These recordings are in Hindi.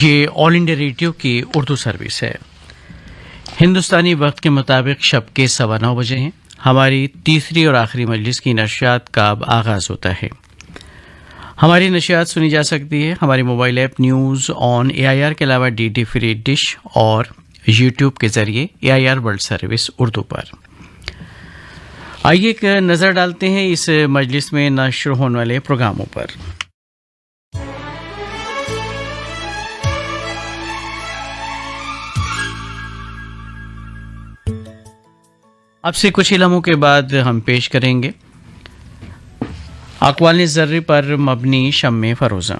ये ऑल इंडिया रेडियो की उर्दू सर्विस है। हिंदुस्तानी वक्त के मुताबिक शब के 9:15 बजे हैं। हमारी तीसरी और आखिरी मजलिस की नशियात का अब आगाज़ होता है। हमारी नशियात सुनी जा सकती है हमारी mobile app news on AIR के अलावा DD फ्री डिश और यूट्यूब के ज़रिए AIR वर्ल्ड सर्विस उर्दू पर। आइए एक नज़र डालते हैं इस मजलिस में नश्र होने वाले प्रोग्रामों पर। अब से कुछ ही लम्हों के बाद हम पेश करेंगे अक़वाल ज़र्री पर मबनी शम्मे फ़रोज़ा।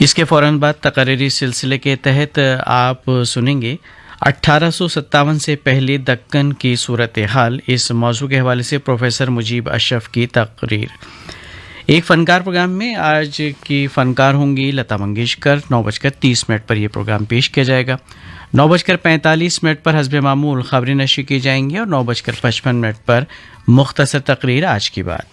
इसके फ़ौरन बाद तक़रीरी सिलसिले के तहत आप सुनेंगे 1857 से पहले दक्कन की सूरत हाल। इस मौजू के हवाले से प्रोफेसर मुजीब अशरफ की तकरीर। एक फ़नकार प्रोग्राम में आज की फ़नकार होंगी लता मंगेशकर। 9:30 पर यह प्रोग्राम पेश किया जाएगा। 9:45 पर हस्ब मामूल ख़बरें नशर की जाएंगी और 9:55 पर मुख्तसर तकरीर आज की बात।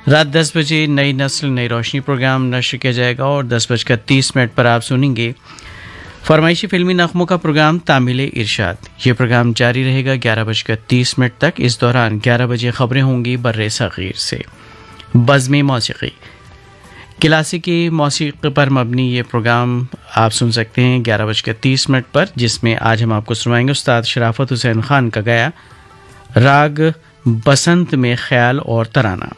रात 10 बजे नई नस्ल नई रोशनी प्रोग्राम नशर किया जाएगा और 10:30 पर आप सुनेंगे फरमाइशी फिल्मी नग़मों का प्रोग्राम तामिले इरशाद। ये प्रोग्राम जारी रहेगा 11:30 तक। इस दौरान 11 बजे खबरें होंगी बर्रे सग़ीर से। बज़्म मौसीक़ी क्लासिकी मौसीक़ी पर मबनी ये प्रोग्राम आप सुन सकते हैं 11:30 पर, जिसमें आज हम आपको सुनवाएंगे उस्ताद शराफत हुसैन ख़ान का गाया राग बसंत में ख्याल और तराना।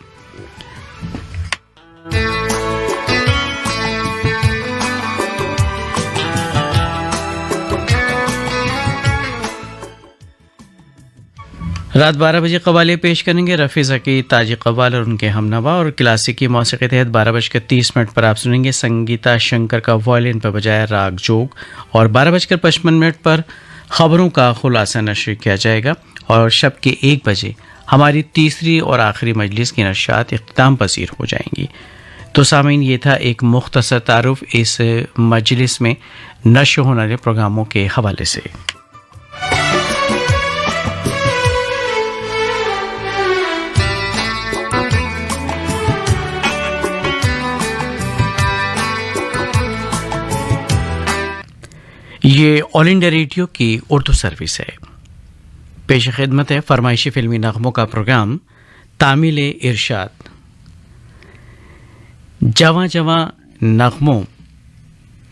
रात 12 बजे कवाले पेश करेंगे रफ़ी ज़की ताजी कवाल और उनके हमनवा। और क्लासिकी मौसीक़ी के तहत 12:30 पर आप सुनेंगे संगीता शंकर का वायलिन पर बजाया राग जोग। और 12:55 पर ख़बरों का खुलासा नशर किया जाएगा और शब के 1 बजे हमारी तीसरी और आखिरी मजलिस की नशियात इख्तिताम पसीर हो जाएंगी। तो सामीन, ये था एक मुख्तसर तारुफ इस मजलिस में नशर होने वाले प्रोग्रामों के हवाले से। ये ऑल इंडिया रेडियो की उर्दू सर्विस है। पेश खिदमत है फरमाइशी फिल्मी नग़मों का प्रोग्राम तामिले इरशाद। जवां जवां नग़मों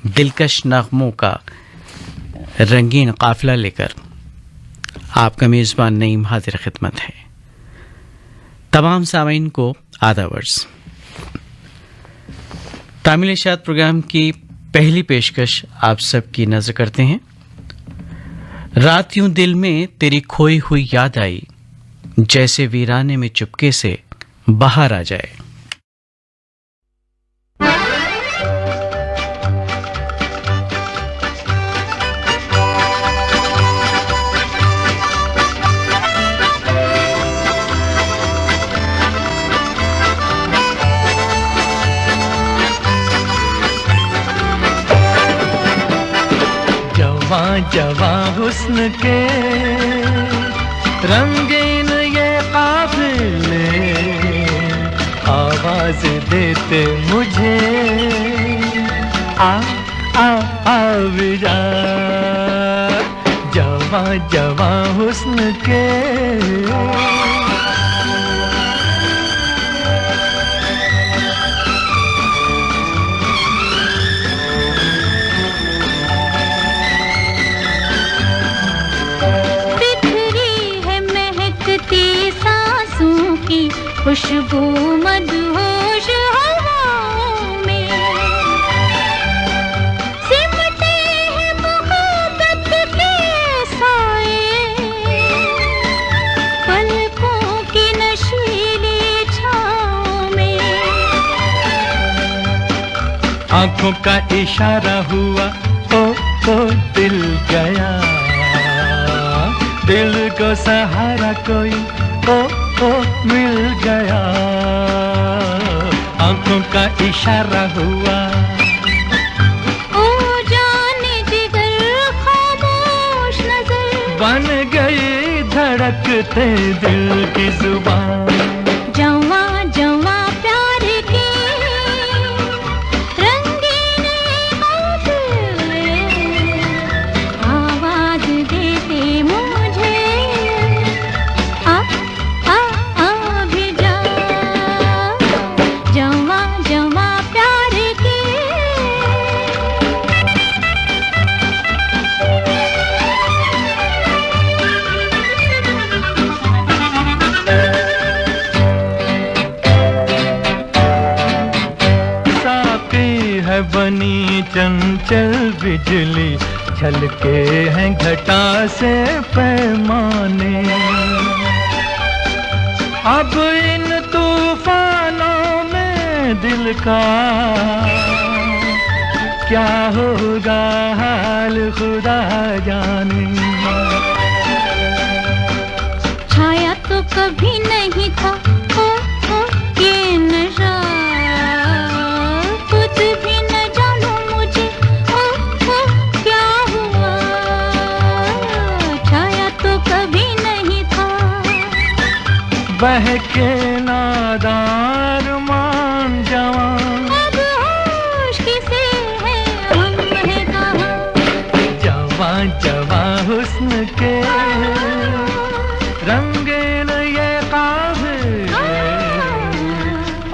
दिलकश नग़मों का रंगीन काफ़िला लेकर आपका मेज़बान नईम हाजिर खिदमत है। तमाम सामीन को आदावर्स। तामिले इरशाद प्रोग्राम की पहली पेशकश आप सब की नजर करते हैं। रात यूं दिल में तेरी खोई हुई याद आई, जैसे वीराने में चुपके से बाहर आ जाए। जवां हुस्न के रंगीन ये काफिले आवाज देते मुझे आ आ आ विजा। जवां जवां हुस्न के खुशबू मदहोश हवाओं में सिमटे हैं मोहब्बत के साए, पलकों की नशीली छाओं में। आंखों का इशारा हुआ ओ दिल गया, दिल को सहारा कोई ओ मिल गया। आंखों का इशारा हुआ। ओ जाने जिगर खामोश नजर बन गई धड़कते दिल की जुबान। जवा जवा प्यार के रंगीन काफिले आवाज देते मुझे आ भी जा। जवा जवा प्यार के है बनी चंचल बिजली, छलके हैं घटा से पैमाने। अब इन तूफानों में दिल का क्या होगा हाल खुदा जाने। छाया तो कभी नहीं था ओ ये नशा, कुछ भी न जानू मुझे ओ क्या हुआ। छाया तो कभी नहीं था। बहके नादार मान जवान, अब होश किसे है हम है कहाँ। जवां जवां हुस्न के रंगीन ये काफिले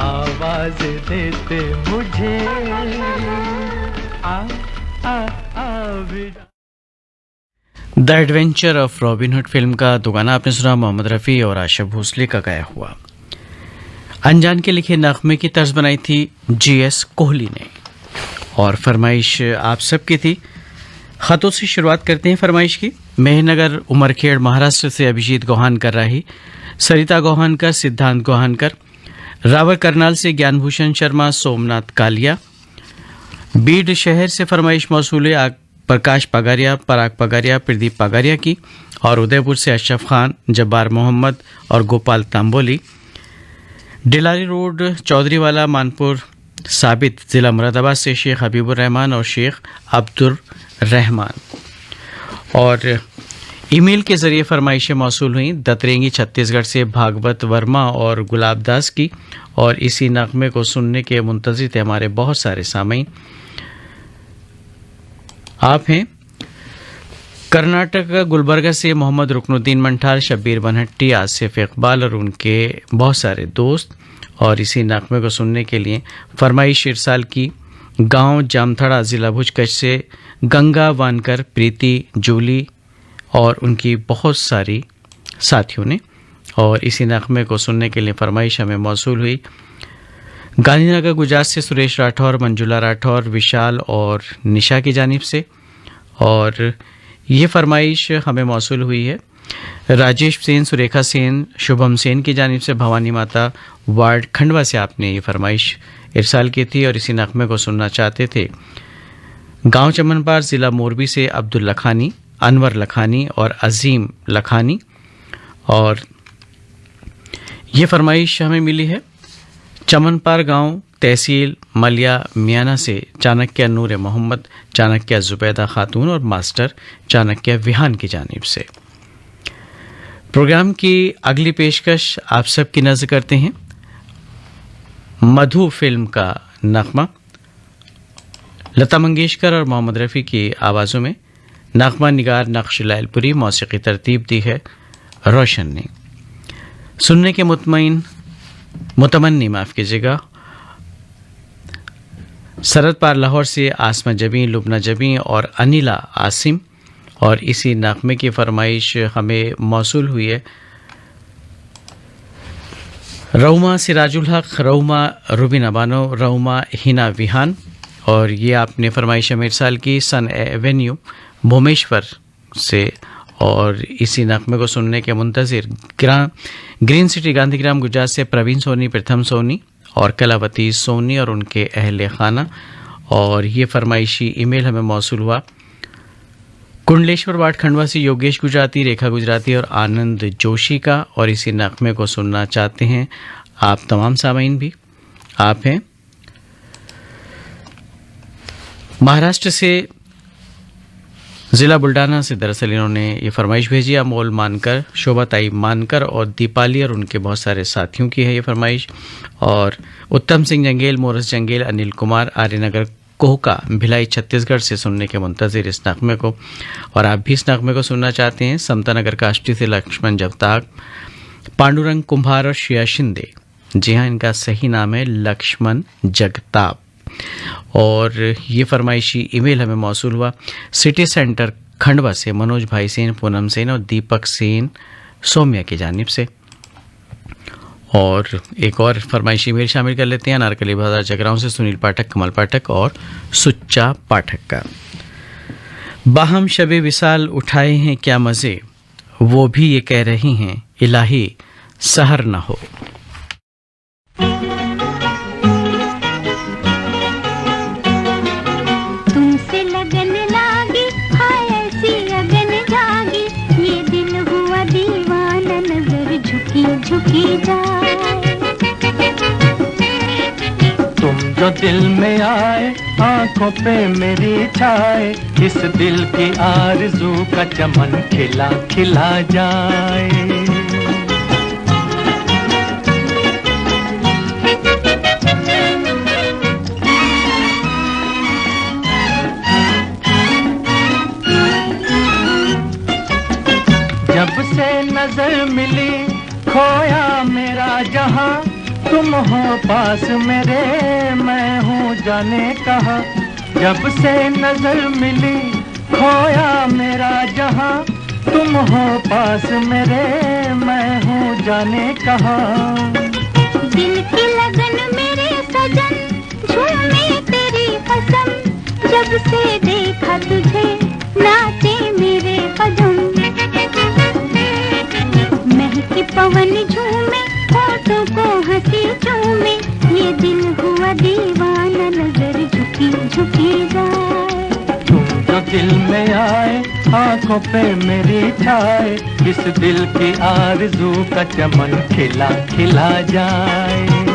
आवाज देते मुझे भी। The adventure of robin hood film का दो गाना आपने सुना, मोहम्मद रफ़ी और आशा भोसले का गाया हुआ। अनजान के लिखे नगमे की तर्ज बनाई थी GS कोहली ने और फरमाइश आप सबकी थी। ख़तों से शुरुआत करते हैं फरमाइश की। मेहनगर उमरखेड़ महाराष्ट्र से अभिजीत गौहानकर राही, सरिता गौहानकर, सिद्धांत गौहानकर, रावर करनाल से ज्ञानभूषण शर्मा, सोमनाथ कालिया, बीड शहर से फरमाइश मौसूल है प्रकाश पगारिया, पराग पगारिया, प्रदीप पगारिया की, और उदयपुर से अशरफ खान, जब्बार मोहम्मद और गोपाल तांबोली, डिलारी रोड चौधरीवाला मानपुर साबित ज़िला मुरादाबाद से शेख हबीबुर रहमान और शेख अब्दुर रहमान। और ईमेल के ज़रिए फरमाइशें मौसूल हुई दतरेंगी छत्तीसगढ़ से भागवत वर्मा और गुलाब दास की, और इसी नगमे को सुनने के मुंतज़िर थे हमारे बहुत सारे सामीन। आप हैं कर्नाटक गुलबर्गा से मोहम्मद रुकनुद्दीन मंठार, शब्बीर बनहट्टी, आसिफ इकबाल और उनके बहुत सारे दोस्त, और इसी नगमे को सुनने के लिए फरमाइश इरसाल की गांव जामथड़ा ज़िला भुज कच्छ से गंगा वानकर, प्रीति, जूली और उनकी बहुत सारी साथियों ने। और इसी नगमे को सुनने के लिए फरमाइश हमें मौसूल हुई गांधीनगर गुजरात से सुरेश राठौर, मंजुला राठौर, विशाल और निशा की जानिब से। और ये फरमाइश हमें मौसूल हुई है राजेश सेन, सुरेखा सेन, शुभम सेन की जानिब से। भवानी माता वार्ड खंडवा से आपने ये फरमाइश इरसाल की थी और इसी नगमे को सुनना चाहते थे। गांव चमनपार ज़िला मोरबी से अब्दुल लखानी, अनवर लखानी और अजीम लखानी। और ये फरमाइश हमें मिली है चमनपार गांव तहसील मलिया मियाना से चाणक्य नूर मोहम्मद, चाणक्य जुबैदा खातून और मास्टर चाणक्य विहान की जानिब से। प्रोग्राम की अगली पेशकश आप सब की नज़र करते हैं मधु फिल्म का नगमा, लता मंगेशकर और मोहम्मद रफ़ी की आवाज़ों में। नगमा निगार नक्श लैलपुरी, मौसीकी तरतीब दी है रोशन ने। सुनने के मुतमन्नी माफ़ कीजिएगा सरद पार लाहौर से आसमा जबी, लुबना जबी और अनिला आसिम। और इसी नगमे की फरमाइश हमें मौसूल हुई है रौमा सिराजुल हक, रौमा रुबिन अबानो, रौमा हिना विहान। और ये आपने फरमाइश हमें इरसाल की सन एवेन्यू भोमेश्वर से। और इसी नगमे को सुनने के मुंतज़िर ग्रीन सिटी गांधीग्राम गुजरात से प्रवीण सोनी, प्रथम सोनी और कलावती सोनी और उनके अहले खाना। और ये फरमाइशी ईमेल हमें मौसूल हुआ कुंडलेश्वर वार्ड खंडवा से योगेश गुजराती, रेखा गुजराती और आनंद जोशी का। और इसी नगमे को सुनना चाहते हैं आप तमाम सामीन भी। आप हैं महाराष्ट्र से ज़िला बुल्डाना से दरअसल इन्होंने ये फरमाइश भेजी। अमोल मानकर, शोभाताई मानकर और दीपाली और उनके बहुत सारे साथियों की है ये फरमाइश। और उत्तम सिंह जंगेल, मोरस जंगेल, अनिल कुमार, आर्यनगर कोहका, भिलाई छत्तीसगढ़ से सुनने के मुंतज़िर इस नगमे को। और आप भी इस नगमे को सुनना चाहते हैं। समतानगर काष्टी से लक्ष्मण जगताप, पांडुरंग कुम्हार और श्रेया शिंदे। जी हाँ, इनका सही नाम है लक्ष्मण जगताप। और ये फरमाइशी ईमेल हमें मौसूल हुआ सिटी सेंटर खंडवा से मनोज भाई सेन, पूनम सेन और दीपक सेन सौम्या की जानिब से। और एक और फरमाइशी ईमेल शामिल कर लेते हैं अनारकली बाजार जगरांव से सुनील पाठक, कमल पाठक और सुच्चा पाठक का। बाहम शबे विसाल उठाए हैं क्या मज़े, वो भी ये कह रही हैं इलाही सहर न हो। तुमसे लगन लागी, हाय ऐसी अगन जागी, ये दिल हुआ दीवाना, नजर झुकी झुकी जाए। तुम जो दिल में आए, आंखों पे मेरी छाए, इस दिल की आरज़ू का चमन खिला खिला जाए। जब से नजर मिली खोया मेरा जहां, तुम हो पास मेरे, मैं हूँ जाने कहाँ। जब से नजर मिली खोया मेरा जहां, तुम हो पास मेरे, मैं हूँ जाने कहाँ। दिल की लगन मेरे सजन, झूमे तेरी कसम, जब से देखा तुझे नाचे मेरे कदम। महकी पवन झूमे, होठों को हंसी झूमे, ये दिल हुआ दीवाना, नजर झुकी झुकी जाए। तुम जो दिल में आए, आंखों पे मेरी छाए, इस दिल की आरज़ू का चमन खिला खिला जाए।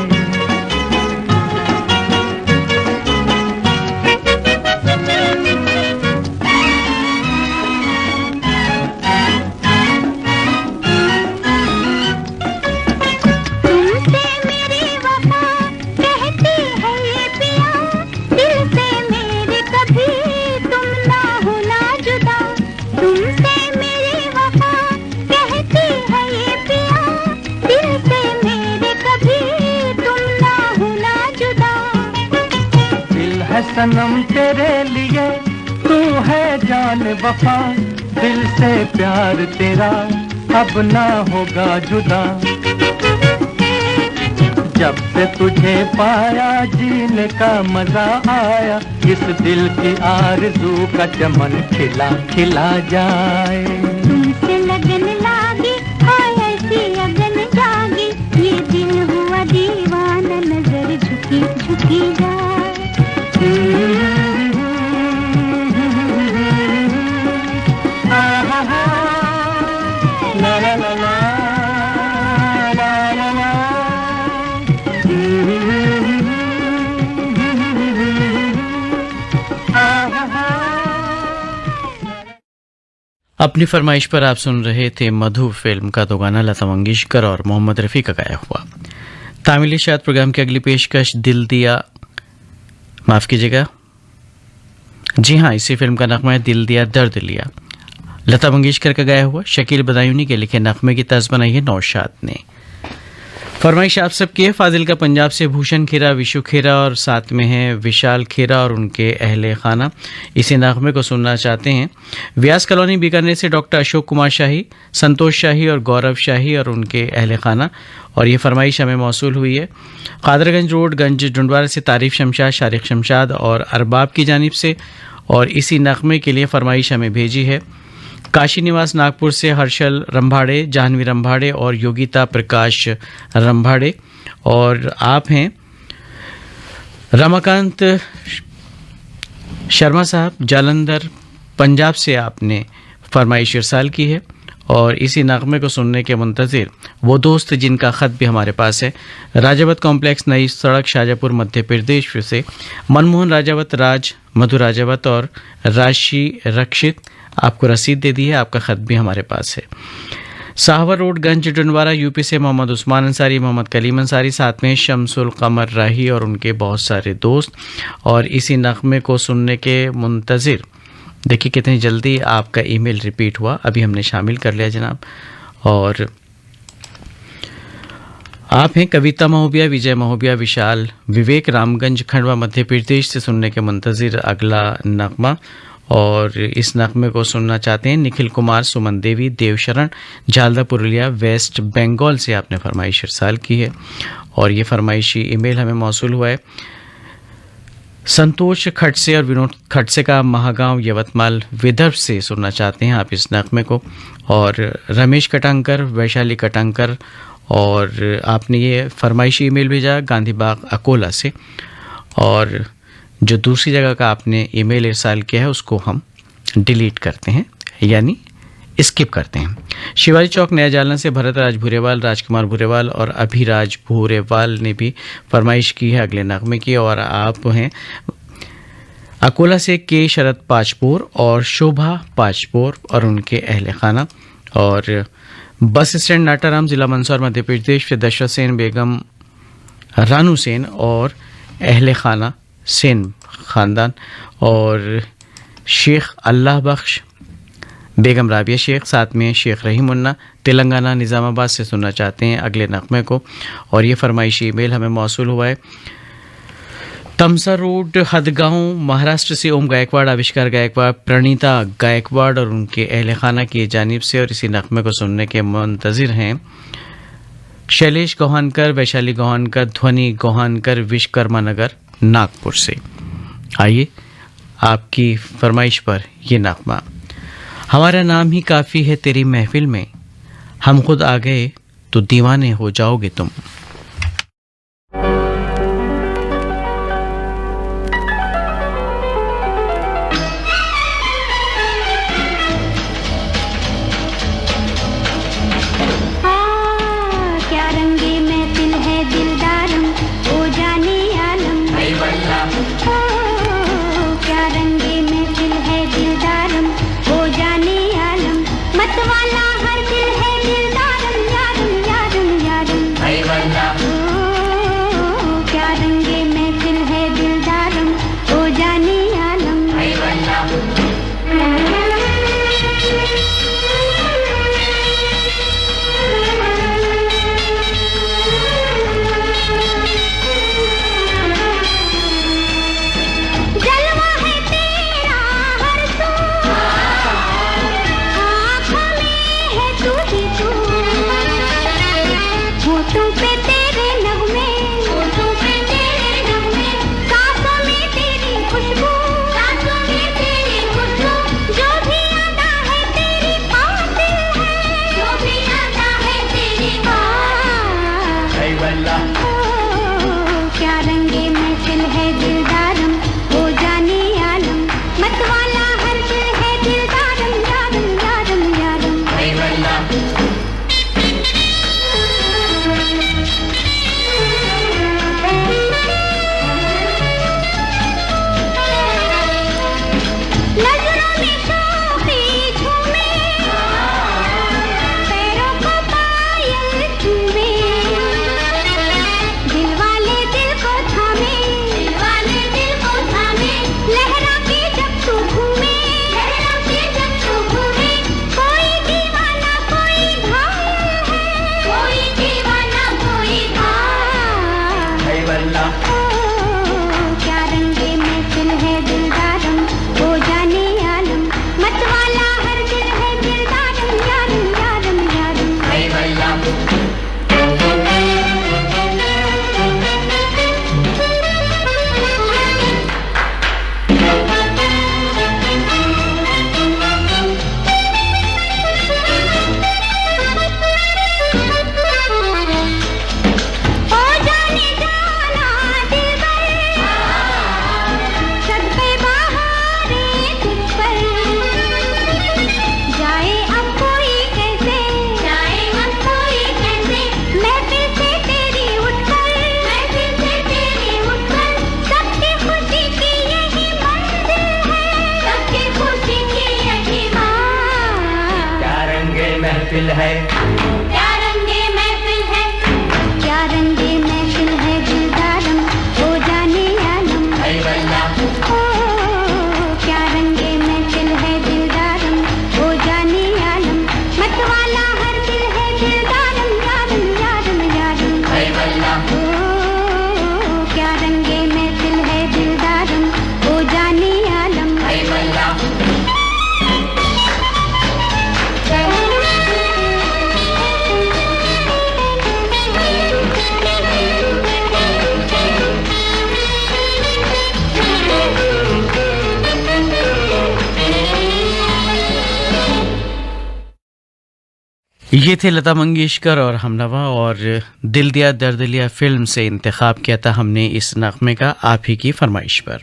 सनम तेरे लिए तू है जान वफा, दिल से प्यार तेरा अब ना होगा जुदा। जब से तुझे पाया जीने का मजा आया, इस दिल की आरज़ू का चमन खिला खिला जाए। तुमसे लगन लागी, हाय ऐसी अगन जागी, ये दिल हुआ दीवाना, नजर झुकी झुकी जाए। अपनी फरमाइश पर आप सुन रहे थे मधु फिल्म का तो गाना लता मंगेशकर और मोहम्मद रफ़ी का गाया हुआ। तामिली शायद प्रोग्राम की अगली पेशकश दिल दिया, माफ़ कीजिएगा, जी हाँ, इसी फिल्म का नगमा है दिल दिया दर्द लिया, लता मंगेशकर का गाया हुआ। शकील बदायूनी के लिखे नगमे की तर्ज बनाई है नौशाद ने। फरमाइश आप सबकी है फाजिल का पंजाब से भूषण खेरा, विशु खेरा और साथ में है विशाल खेरा और उनके अहले खाना। इसी नगमे को सुनना चाहते हैं व्यास कॉलोनी बीकानेर से डॉक्टर अशोक कुमार शाही, संतोष शाही और गौरव शाही और उनके अहले खाना। और ये फरमाइश हमें मौसूल हुई है कादरगंज रोड गंज डुंडवार से तारीफ शमशाद, शारिक शमशाद और अरबाब की जानिब से। और इसी नगमे के लिए फरमाइश हमें भेजी है काशी निवास नागपुर से हर्षल रंभाड़े, जाह्नवी रंभाड़े और योगिता प्रकाश रंभाड़े। और आप हैं रमाकांत शर्मा साहब, जालंधर पंजाब से आपने फरमाइश इरसाल की है। और इसी नगमे को सुनने के मुंतज़िर वो दोस्त जिनका ख़त भी हमारे पास है। राजावत कॉम्प्लेक्स, नई सड़क, शाजापुर, मध्य प्रदेश से मनमोहन राजावत, राज, मधु राजावत और राशि रक्षित आपको रसीद दे दी है। आपका ख़त भी हमारे पास है। साहवर रोड, गंज डुनवारा, यूपी से मोहम्मद उस्मान अंसारी, मोहम्मद कलीम अंसारी, साथ में शमसुल कमर राही और उनके बहुत सारे दोस्त, और इसी नगमे को सुनने के मुंतज़िर। देखिए कितनी जल्दी आपका ईमेल रिपीट हुआ, अभी हमने शामिल कर लिया जनाब। और आप हैं कविता महोबिया, विजय महोबिया, विशाल, विवेक, रामगंज, खंडवा, मध्य प्रदेश से सुनने के मुंतज़िर अगला नगमा। और इस नगमे को सुनना चाहते हैं निखिल कुमार, सुमन देवी, देवशरण, झालदा, पुरुलिया, वेस्ट बंगाल से आपने फरमाइश इरसाल की है। और ये फरमाइशी ईमेल हमें मौसूल हुआ है संतोष खड़से और विनोद खड़से का, महागांव, यवतमाल, विदर्भ से सुनना चाहते हैं आप इस नगमे को। और रमेश कटांकर, वैशाली कटांकर, और आपने ये फरमाइशी ईमेल भेजा गांधी बाग, अकोला से। और जो दूसरी जगह का आपने ईमेल इरसाल किया है उसको हम डिलीट करते हैं, यानी स्किप करते हैं। शिवाजी चौक, नया जालना से भरत राज भूरेवाल, राजकुमार भूरेवाल और अभिराज भूरेवाल ने भी फरमाइश की है अगले नगमे की। और आप हैं अकोला से के शरद पाचपोर और शोभा पाचपोर और उनके अहले खाना। और बस स्टैंड नाटाराम, जिला मंदसौर, मध्य प्रदेश से दशरथ सेन, बेगम रानू सेन और अहले खाना सेन ख़ानदान। और शेख अल्लाह बख्श, बेगम राबिया शेख, साथ में शेख रहीम मुन्ना, तेलंगाना, निज़ामाबाद से सुनना चाहते हैं अगले नगमे को। और ये फरमाइशी ईमेल हमें मौसूल हुआ है तमसा रोड, हदगांव, महाराष्ट्र से ओम गायकवाड़, आविष्कार गायकवाड़, प्रणीता गायकवाड़ और उनके अहले खाना की जानिब से। और इसी नगमे को सुनने के मुंतज़िर हैं शैलेश गौहानकर, वैशाली गौहानकर, ध्वनि गौहानकर, विश्वकर्मा नगर, नागपुर से। आइए आपकी फरमाइश पर ये नगमा। हमारा नाम ही काफ़ी है तेरी महफिल में, हम खुद आ गए तो दीवाने हो जाओगे तुम। क्या रंगे महफिल है दिलदारम, ओ जाने आलम। क्या रंगे महफिल है दिलदारम, ओ जाने आलम। मतवाला हर दिल है दिलदारम, यारम यारम यारम। महफिल है, क्या रंगे महफिल है, क्या रंगे महफिल है, दिलदारम हो जाने आलम। ऐ वल्ला ओ क्या रंगे महफिल है, दिलदारम हो जाने आलम। मतवाला हर दिल है दिलदारम, यारम यारम यारम। ऐ वल्ला ओ क्या रंगे महफिल है, दिलदारम हो जाने आलम। ऐ वल्ला ये थे लता मंगेशकर और हमनवा, और दिल दिया दर्द लिया फिल्म से इंतखाब किया था हमने इस नगमे का आप ही की फरमाइश पर।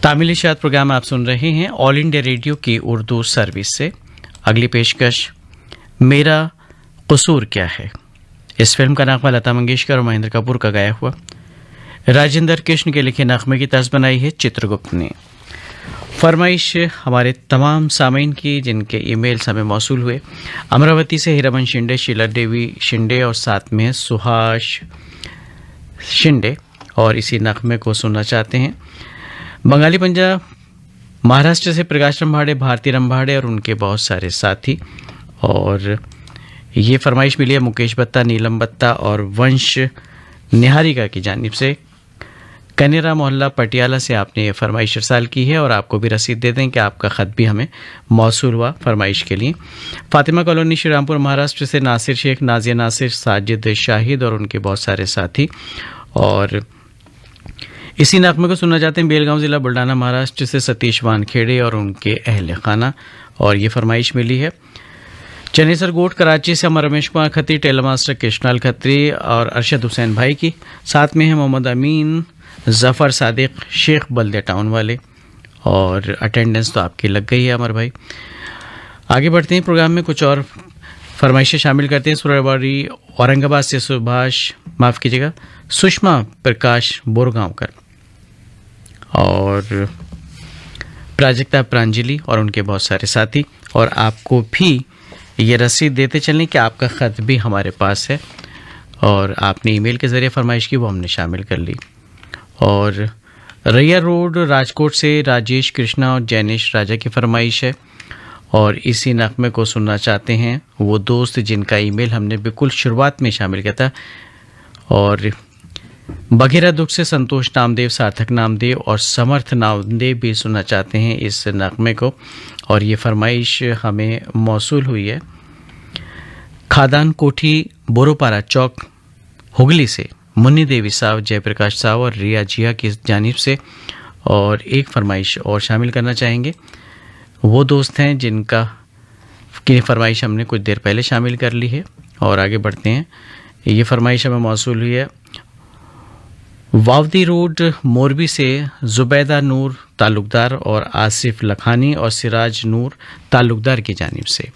तामिल इशात प्रोग्राम आप सुन रहे हैं ऑल इंडिया रेडियो की उर्दू सर्विस से। अगली पेशकश मेरा कसूर क्या है। इस फिल्म का नगमा लता मंगेशकर और महेंद्र कपूर का गाया हुआ, राजेंद्र कृष्ण के लिखे नगमे की तर्ज बनाई है चित्रगुप्त ने। फरमाइश हमारे तमाम सामीन की जिनके ईमेल्स हमें मौसूल हुए। अमरावती से हीरामन शिंदे, शीला देवी शिंदे और साथ में सुहास शिंदे, और इसी नगमे को सुनना चाहते हैं। बंगाली पंजाब महाराष्ट्र से प्रकाश रंभाड़े, भारती रंभाड़े और उनके बहुत सारे साथी। और ये फरमाइश मिली है मुकेश बत्ता, नीलम बत्ता और वंश निहारिका की जानिब से। कनेरा मोहल्ला पटियाला से आपने ये फरमाइश इरसाल की है, और आपको भी रसीद दे दें कि आपका ख़त भी हमें मौसूल हुआ फरमाइश के लिए। फातिमा कॉलोनी श्रीरामपुर महाराष्ट्र से नासिर शेख, नाजिया नासिर, साजिद शाहिद और उनके बहुत सारे साथी। और इसी नगमे को सुनना चाहते हैं बेलगांव ज़िला बुल्ढाना महाराष्ट्र से सतीश वानखेड़े और उनके अहल खाना। और ये फरमाइश मिली है चनेसर गोट कराची से हमारा रमेश कुमार खत्री, टेलर मास्टर कृष्णाल खत्री और अरशद हुसैन भाई की। साथ में है मोहम्मद अमीन, ज़फ़र सादिक, शेख बल्दे टाउन वाले। और अटेंडेंस तो आपकी लग गई है अमर भाई। आगे बढ़ते हैं प्रोग्राम में, कुछ और फरमाइशें शामिल करते हैं। सुरबारी औरंगाबाद से सुषमा प्रकाश बोरगांवकर और प्राजक्ता प्रांजलि और उनके बहुत सारे साथी। और आपको भी ये रसीद देते चलें कि आपका ख़त भी हमारे पास है, और आपने ईमेल के ज़रिए फरमाइश की, वो हमने शामिल कर ली। और रैया रोड राजकोट से राजेश कृष्णा और जैनिश राजा की फरमाइश है, और इसी नगमे को सुनना चाहते हैं वो दोस्त जिनका ईमेल हमने बिल्कुल शुरुआत में शामिल किया था। और बघेरा दुख से संतोष नामदेव, सार्थक नामदेव और समर्थ नामदेव भी सुनना चाहते हैं इस नगमे को। और ये फरमाइश हमें मौसूल हुई है खादान कोठी बोरोपारा चौक हुगली से मुन्नी देवी साहब, जयप्रकाश साहब और रिया जिया की जानिब से। और एक फरमाइश और शामिल करना चाहेंगे, वो दोस्त हैं जिनका की फरमाइश हमने कुछ देर पहले शामिल कर ली है। और आगे बढ़ते हैं, ये फरमाइश हमें मौसूल हुई है वावदी रोड मोरबी से जुबैदा नूर ताल्लुकदार और आसिफ लखानी और सिराज नूर ताल्लुकदार की जानिब से।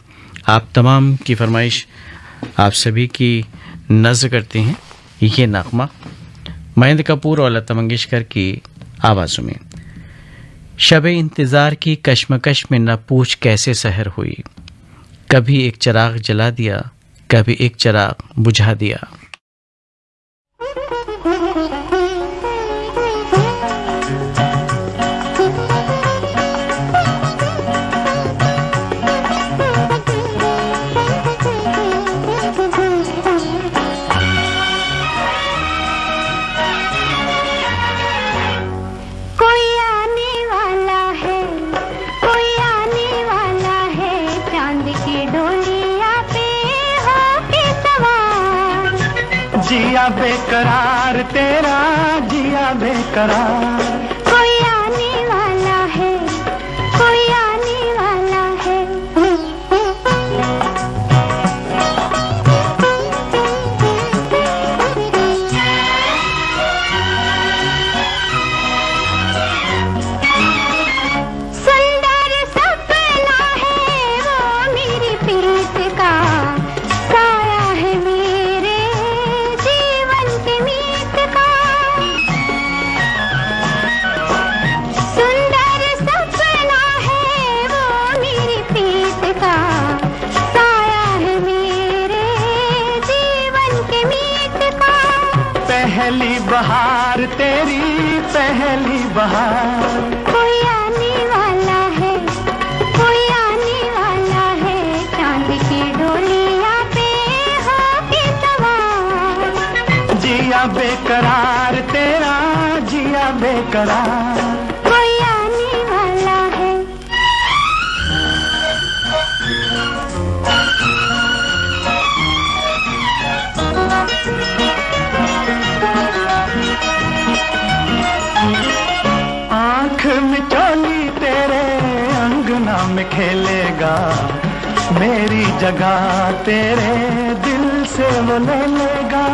आप तमाम की फरमाइश आप सभी की नज़र करते हैं ये नगमा महेंद्र कपूर और लता मंगेशकर की आवाज़ों में। शब-ए इंतज़ार की कश्मकश में न पूछ कैसे सहर हुई, कभी एक चिराग जला दिया, कभी एक चिराग बुझा दिया। जिया बेकरार तेरा जिया बेकरार, कोई आने वाला है, कोई आने वाला है। सुंदर सपना है वो मेरी प्रीत का, साया है मेरे जीवन के मीत का। बहार तेरी पहली बहार। कोई आने वाला है, कोई आने वाला है, चांद की डोलिया पे होके सवार। जिया बेकरार तेरा जिया बेकरार। कोई आने वाला है। आँख में चोली तेरे अंगना में खेलेगा, मेरी जगह तेरे दिल से वो ले लेगा।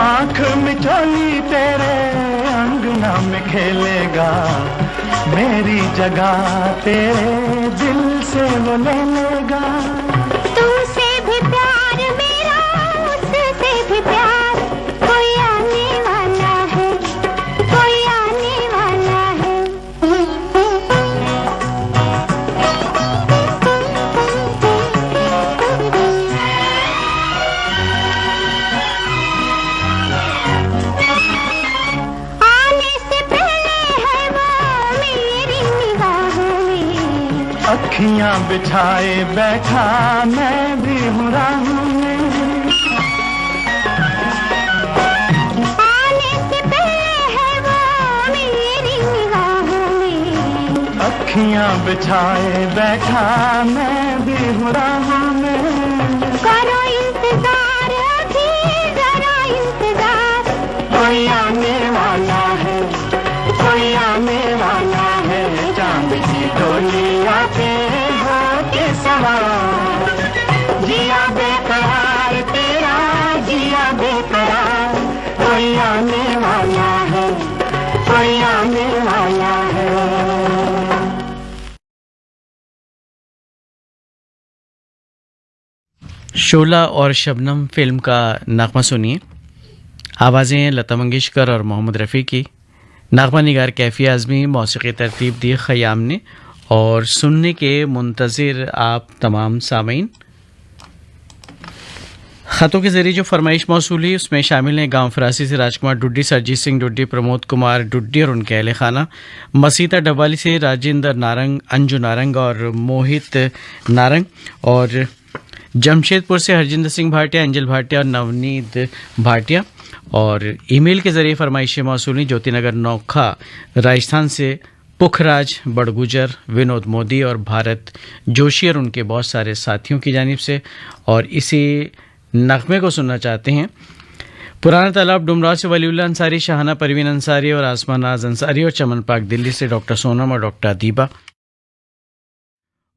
आँख में चोली तेरे अंगना में खेलेगा, मेरी जगह तेरे दिल से वो ले लेगा। तुमसे भी प्यार मेरा, उससे भी प्यार। कोई आने वाला है, कोई आने वाला है। आने से पहले है वो मेरी निगाहों में, अखियाँ बिछाए बैठा मैं भी हूँ राहों में। आने से पहले है वो मेरी निगाहों में, अखियाँ बिछाए बैठा मैं भी हूँ राहों में। करो इंतजार अभी जरा इंतजार। कोई आने वाला है, कोई आने वाला है, चांद की डोलिया पे होके सवार। जिया बेकरार तेरा जिया बेकरार। कोई आने वाला है, कोई आने वाला है। शोला और शबनम फिल्म का नगमा सुनिए। आवाज़ें लता मंगेशकर और मोहम्मद रफ़ी की, नगमा निगार कैफ़ी आज़मी, मौसीक़ी तरतीब दी ख़याम ने, और सुनने के मुंतज़िर आप तमाम सामीन। ख़तों के ज़रिए जो फरमाइश मौसूल हुई उसमें शामिल हैं गांव फरासी से राजकुमार डुड्डी, सरजीत सिंह डुड्डी, प्रमोद कुमार डुड्डी और उनके अहले खाना, मसीता डब्बाली से राजेंद्र नारंग, अंजू नारंग और मोहित नारंग, और जमशेदपुर से हरजिंदर सिंह भाटिया, अंजल भाटिया और नवनीत भाटिया। और ईमेल के ज़रिए फरमाइशें मौसूल हुई ज्योतिनगर नौखा राजस्थान से पुखराज बड़गुजर, विनोद मोदी और भारत जोशी और उनके बहुत सारे साथियों की जानिब से। और इसी नगमे को सुनना चाहते हैं पुराना तालाब डुमराव से वलीउल्लाह अंसारी, शाहाना परवीन अंसारी और आसमान नाज अंसारी, और चमन पाक दिल्ली से डॉक्टर सोनम और डॉक्टर अदीबा।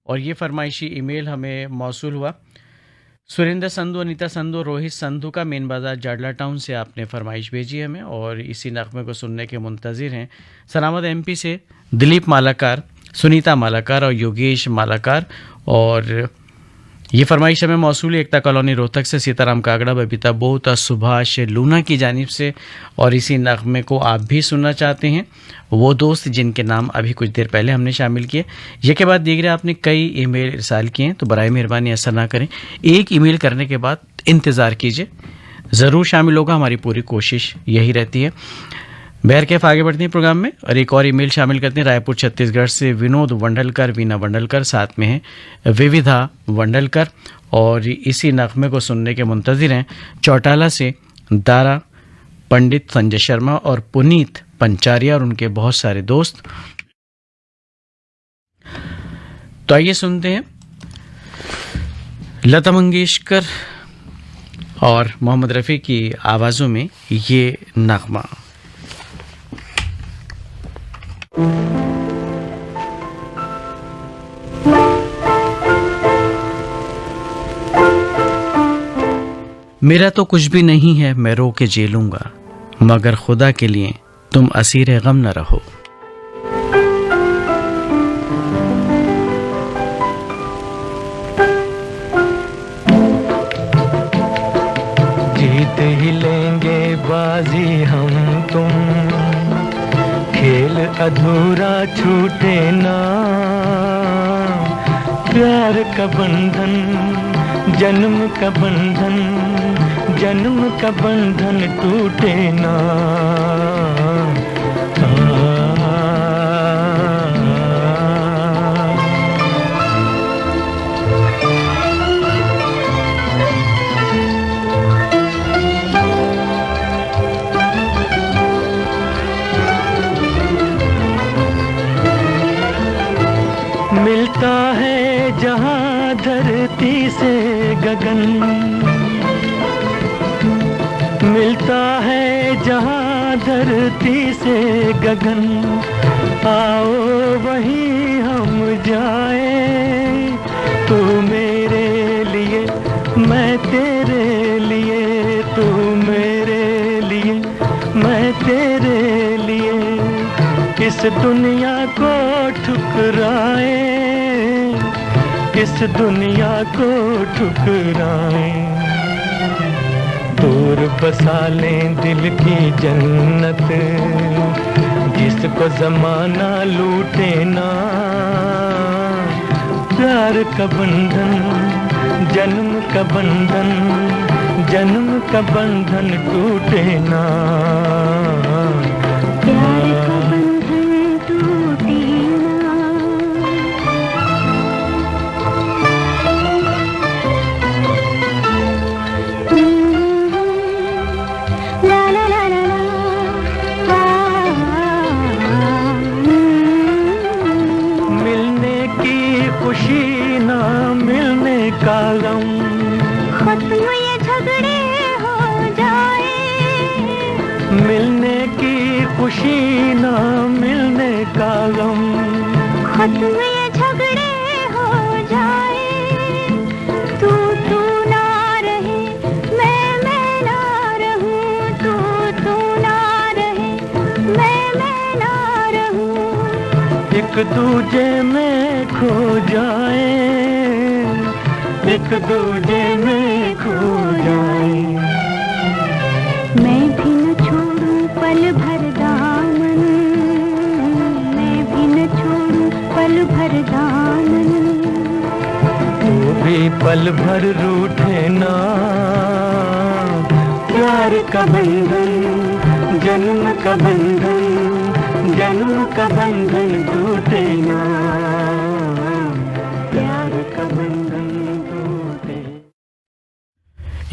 और ये फरमाइशी ईमेल हमें मौसूल हुआ सुरेंद्र संधू, अनीता संधू, रोहित संधू का मेन बाज़ार जाडला टाउन से आपने फरमाइश भेजी हमें। और इसी नगमे को सुनने के मुंतज़िर हैं सलामत एमपी से दिलीप मालाकार, सुनीता मालाकार और योगेश मालाकार। और ये फरमाइश हमें मौसूल एकता कॉलोनी रोहतक से सीताराम कागड़ा, बबीता बोहता, सुभाष लूना की जानिब से। और इसी नगमे को आप भी सुनना चाहते हैं, वो दोस्त जिनके नाम अभी कुछ देर पहले हमने शामिल किए। ये के बाद देख रहे आपने कई ईमेल इरसाल किए हैं, तो बराए मेहरबानी ऐसा ना करें, एक ईमेल करने के बाद इंतज़ार कीजिए, ज़रूर शामिल होगा, हमारी पूरी कोशिश यही रहती है। बहर कैफ आगे बढ़ते हैं प्रोग्राम में और एक और ईमेल शामिल करते हैं रायपुर छत्तीसगढ़ से विनोद वंडलकर, वीना वंडलकर, साथ में है विविधा वंडलकर। और इसी नगमे को सुनने के मुंतज़िर हैं चौटाला से दारा, पंडित संजय शर्मा और पुनीत पंचारिया और उनके बहुत सारे दोस्त। तो आइए सुनते हैं लता मंगेशकर और मोहम्मद रफ़ी की आवाज़ों में ये नगमा। मेरा तो कुछ भी नहीं है, मैं रो के जी लूंगा, मगर खुदा के लिए तुम असीर गम न रहो। जीत ही लेंगे बाजी हम तुम, खेल अधूरा छूटे ना। प्यार का बंधन, जन्म का बंधन, जन्म का बंधन टूटे ना। मिलता है जहाँ धरती से गगन, मिलता है जहाँ धरती से गगन, आओ वहीं हम जाए। तू मेरे लिए मैं तेरे लिए, तू मेरे लिए मैं तेरे लिए, इस दुनिया को ठुकराए, इस दुनिया को ठुकराए। दूर बसा लें दिल की जन्नत, जिसको जमाना लूटे ना। प्यार का बंधन, जन्म का बंधन, जन्म का बंधन टूटे ना। प्यार का बंधन टूटे ना। ला ला ला ला ला। मिलने की खुशी ना मिलने का गम, खत्म ये झगड़े हो जाए। मिलने की खुशी ना मिलने का गम, खत्म ये झगड़े हो जाए। तू ना रहे, मैं ना रहूं। तू ना रहे, मैं ना रहूं। एक दूजे में खो जाए, एक दूजे में खो जाए। मैं भी न छोड़ूं पल भर दामन, मैं भी न छोड़ूं पल भर दामन। वो भी पल भर रूठे ना। प्यार का बंधन, जन्म का बंधन, जन्म का बंधन टूटे ना। प्यार का बंधन टूटे।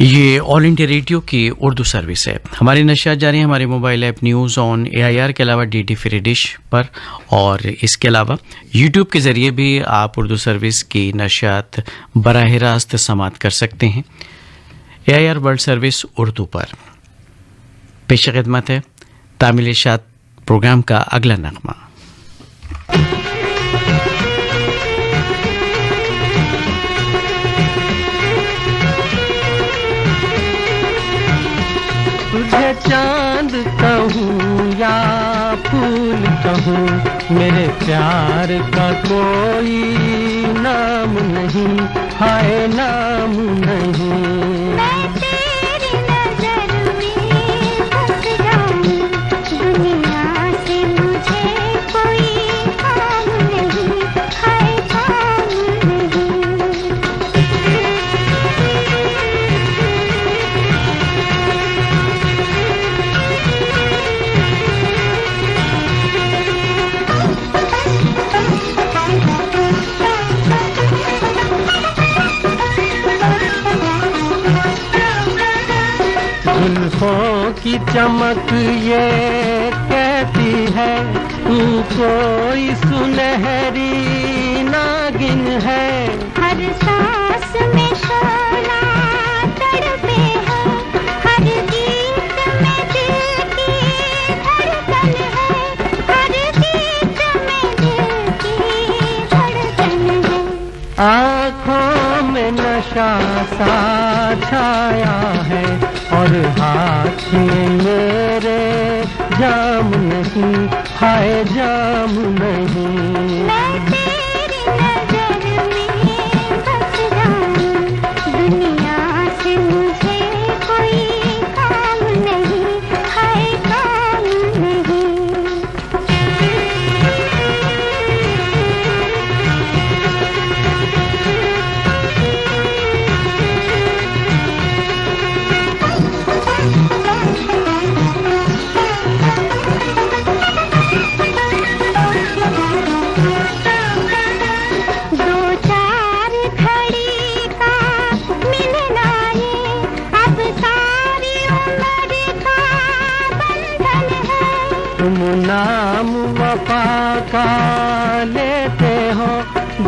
ये ऑल इंडिया रेडियो की उर्दू सर्विस है। हमारी नशियात जारी है हमारे mobile app news on AIR के अलावा DD फ्री डिश पर, और इसके अलावा यूट्यूब के ज़रिए भी आप उर्दू सर्विस की नशियात बराह रास्त समात कर सकते हैं। AIR वर्ल्ड सर्विस उर्दू पर पेश खिदमत है तामिल इरशाद प्रोग्राम का अगला नगमा। तुझे चांद कहूँ या फूल कहूँ, मेरे प्यार का कोई नाम नहीं, हाय नाम नहीं। मैं तेरी नजर में बस जाऊं, दुनिया से मुझे कोई काम नहीं, हाय काम नहीं। जुल्फों की चमक ये कहती है, तू कोई सुनहरी नागिन है। हर सांस में शोला तड़पे है, हर गीत में दिल की धड़कन है, हर गीत में दिल की धड़कन है। आँखों में नशा सा छाया है, और हाथ में मेरे जाम नहीं, हाय जाम नहीं। मैं तेरी नजर में बस जाऊं, दुनिया से मुझे कोई काम नहीं, हाय काम नहीं। तुम नाम वफा का लेते हो,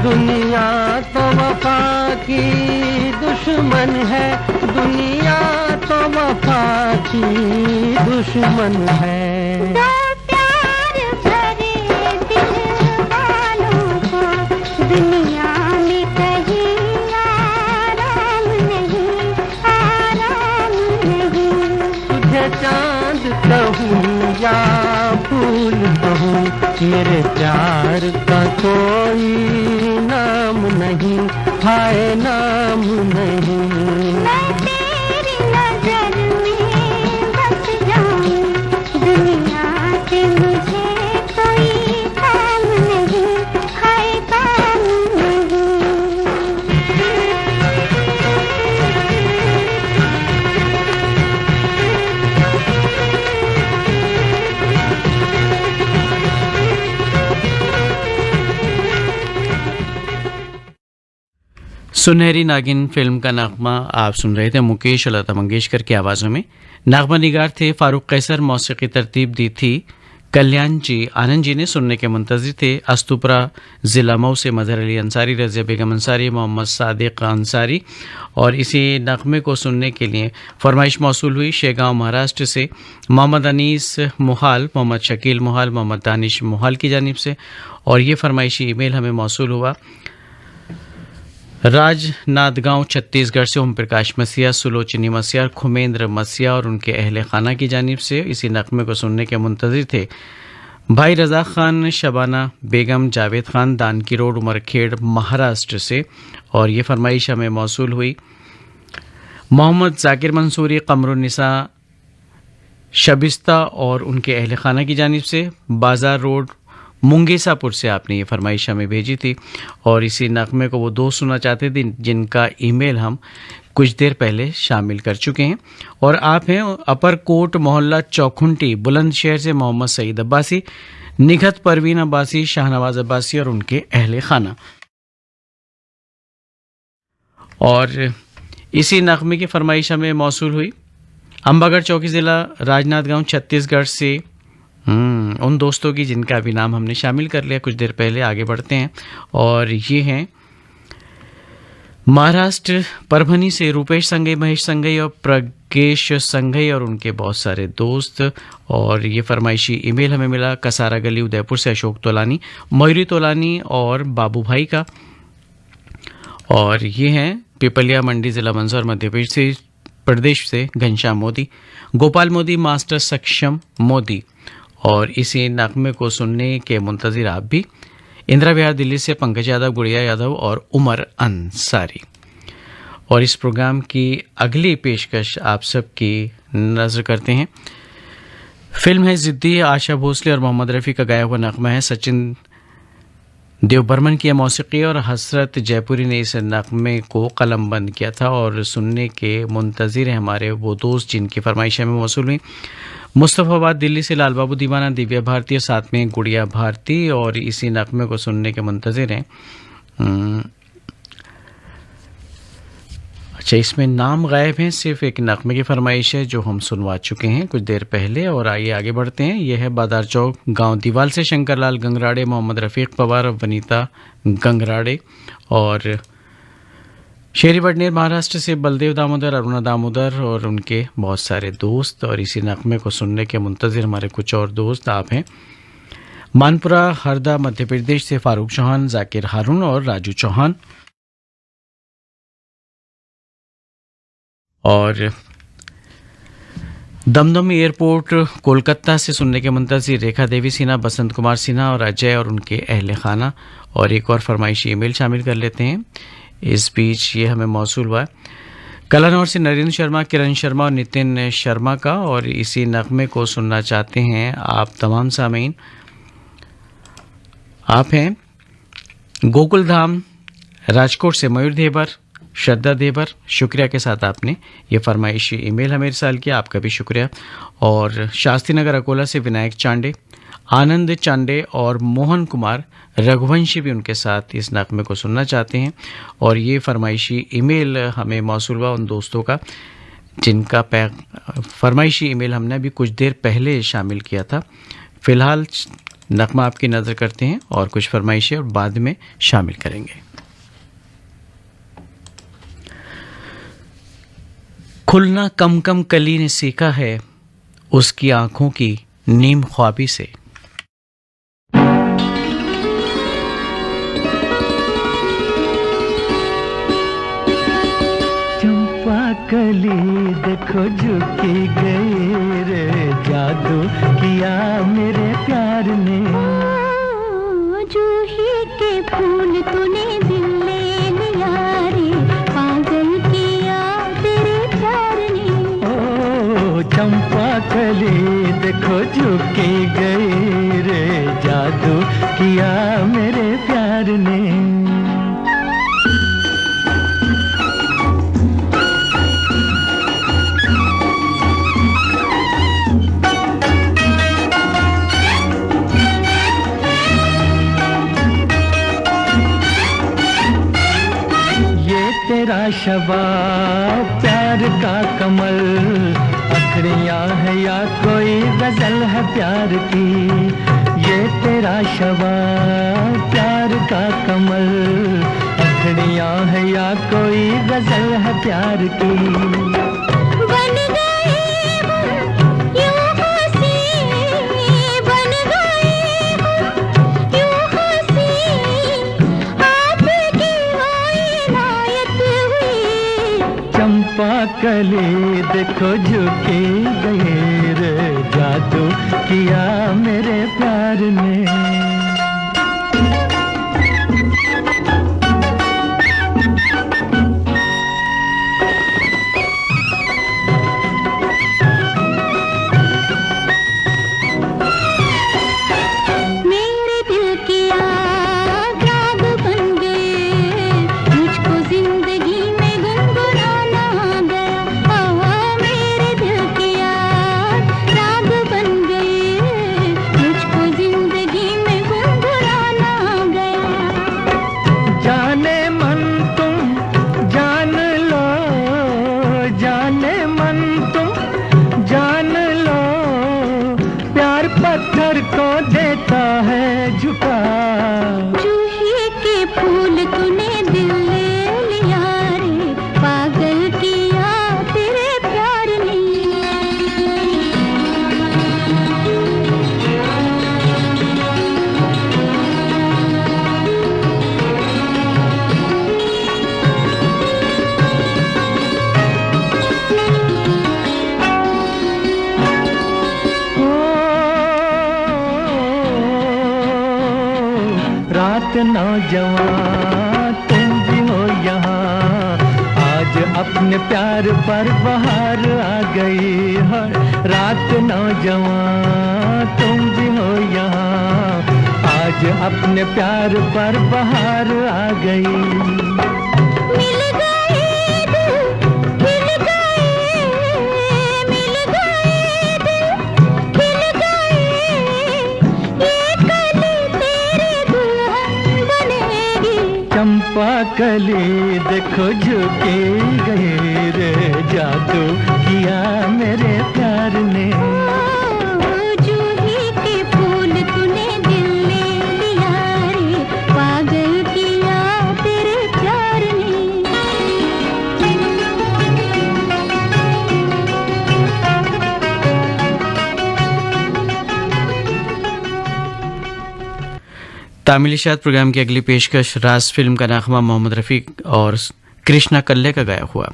दुनिया तो वफा की दुश्मन है, दुनिया तो वफा की दुश्मन है। दो प्यार भरे दिल वालों को दुनिया में कहीं आराम नहीं, आराम नहीं। तुझे चांद कहूँ या फूल कहूँ, मेरे प्यार का कोई नाम नहीं, हाय नाम नहीं। मैं तेरी नजर में बस जाऊं, दुनिया से मुझे कोई काम नहीं, हाय काम नहीं। सुनहरी नागिन फिल्म का नगमा आप सुन रहे थे मुकेश और लता मंगेशकर की आवाज़ों में। नगमा निगार थे फारूक कैसर, मौसीकी तरतीब दी थी कल्याण जी। आनंद जी ने सुनने के मुंतज़िर थे अस्तुपरा ज़िला मऊ से मज़हर अली अंसारी, रज़िया बेगम अंसारी, मोहम्मद सादिक अंसारी। और इसी नगमे को सुनने के लिए फरमाइश मौसूल हुई शेगांव महाराष्ट्र से मोहम्मद अनीस मुहाल, मोहम्मद शकील मुहाल, मोहम्मद दानिश मुहाल की जानिब से। और ये फरमाइशी ईमेल हमें मौसूल हुआ राजनांदगांव छत्तीसगढ़ से ओम प्रकाश मसीहा, सुलोचनी मसीहा, खुमेंद्र मसीहा और उनके अहले खाना की जानिब से। इसी नगमे को सुनने के मुंतज़िर थे भाई रज़ा खान, शबाना बेगम, जावेद खान, दानकी रोड, उमरखेड़ महाराष्ट्र से। और ये फरमाइश हमें मौसूल हुई मोहम्मद जाकिर मंसूरी, कमरुन्निसा शबिस्ता और उनके अहले खाना की जानिब से। बाजार रोड मुंगेसापुर से आपने ये फरमाइश हमें भेजी थी। और इसी नगमे को वो दोस्त सुनना चाहते थे जिनका ईमेल हम कुछ देर पहले शामिल कर चुके हैं। और आप हैं अपर कोट मोहल्ला चौखुंटी बुलंदशहर से मोहम्मद सईद अब्बासी, निघत परवीन अब्बासी, शाहनवाज अब्बासी और उनके अहले खाना। और इसी नगमे की फरमाइश हमें मौसूल हुई अम्बागढ़ चौकी ज़िला राजनांदगांव छत्तीसगढ़ से उन दोस्तों की जिनका भी नाम हमने शामिल कर लिया कुछ देर पहले। आगे बढ़ते हैं और ये हैं महाराष्ट्र परभनी से रूपेश संघई, महेश संघई और प्रज्ञेश संघई और उनके बहुत सारे दोस्त। और ये फरमाइशी ईमेल हमें मिला कसारा गली उदयपुर से अशोक तोलानी, मयूरी तोलानी और बाबू भाई का। और ये हैं पिपलिया मंडी ज़िला मंदसौर मध्य प्रदेश से घनश्याम मोदी, गोपाल मोदी, मास्टर सक्षम मोदी। और इसी नगमे को सुनने के मुंतज़िर आप भी इंदिरा विहार दिल्ली से पंकज यादव, गुड़िया यादव और उमर अंसारी। और इस प्रोग्राम की अगली पेशकश आप सबकी नज़र करते हैं। फिल्म है ज़िद्दी, आशा भोसले और मोहम्मद रफ़ी का गाया हुआ नगमा है। सचिन देव बर्मन की मौसीकी और हसरत जयपुरी ने इस नगमे को कलमबंद किया था। और सुनने के मुंतज़िर हैं हमारे वो दोस्त जिनकी फरमाइशें में मौसूल हुई मुस्तफ़ाबाद दिल्ली से लाल बाबू दीवाना, दिव्या भारती और साथ में गुड़िया भारती। और इसी नगमे को सुनने के मुंतज़िर हैं अच्छा इसमें नाम गायब हैं, सिर्फ एक नगमे की फरमाइश है जो हम सुनवा चुके हैं कुछ देर पहले। और आइए आगे बढ़ते हैं। यह है बाजार चौक गांव दीवाल से शंकरलाल गंगराड़े, मोहम्मद रफ़ीक पवार और वनीता गंगराड़े। और शेरी बडनेर महाराष्ट्र से बलदेव दामोदर, अरुणा दामोदर और उनके बहुत सारे दोस्त। और इसी नगमे को सुनने के मुंतज़िर हमारे कुछ और दोस्त आप हैं मानपुरा हरदा मध्य प्रदेश से फारूक चौहान, जाकिर हारून और राजू चौहान। और दमदम एयरपोर्ट कोलकाता से सुनने के मुंतज़िर रेखा देवी सिन्हा, बसंत कुमार सिन्हा और अजय और उनके अहले खाना। और एक और फरमाइशी ईमेल शामिल कर लेते हैं। इस बीच ये हमें मौसूल हुआ कलानौर से नरेंद्र शर्मा, किरण शर्मा और नितिन शर्मा का। और इसी नगमे को सुनना चाहते हैं आप तमाम सामीन। आप हैं गोकुल धाम राजकोट से मयूर देवर, श्रद्धा देवर, शुक्रिया के साथ आपने ये फरमाइशी ईमेल हमें इरसाल किया, आपका भी शुक्रिया। और शास्त्री नगर अकोला से विनायक चांडे, आनंद चांडे और मोहन कुमार रघुवंशी भी उनके साथ इस नगमे को सुनना चाहते हैं। और ये फरमाइशी ईमेल हमें मौसूल हुआ उन दोस्तों का जिनका फरमाइशी ईमेल हमने अभी कुछ देर पहले शामिल किया था फिलहाल नगमा आपकी नज़र करते हैं और कुछ फरमाइशें और बाद में शामिल करेंगे। खुलना कम कम कली ने सीखा है उसकी आंखों की नीम ख्वाबी से। चंपा कली देखो झुकी गई रे, जादू किया मेरे प्यार ने। जूही के फूल तूने दिल ले लिया रे, पागल किया तेरे प्यार ने। ओ चंपा कली देखो झुकी गई रे, जादू किया मेरे प्यार ने। तेरा शबाब प्यार का कमल, अखड़ियाँ है या कोई गजल है प्यार की। ये तेरा शबाब प्यार का कमल, अखड़ियाँ है या कोई गजल है प्यार की। कली देखो झुके गए रे, जादू किया मेरे प्यार ने। पत्थर को देता है झुका। जूही के फूल तूने दिल ले लिया रे, पागल किया तेरे प्यार ने। रात नौजवान तुम भी हो यहाँ, आज अपने प्यार पर बहार आ गई है। रात नौजवान तुम भी हो यहाँ, आज अपने प्यार पर बहार आ गई। मिल गए दिल खिल गए, मिल गए दिल खिल गए, ये कली तेरी दुल्हन बनेगी। चंपा कली देखो झुके गए रे, जादू किया मेरे प्यार ने। जूही के फूल तूने दिल ले लिया रे, पागल किया तेरे प्यार ने। तामिल शाद प्रोग्राम की अगली पेशकश राज फिल्म का नगमा मोहम्मद रफ़ी और कृष्णा कल्ले का गाया हुआ।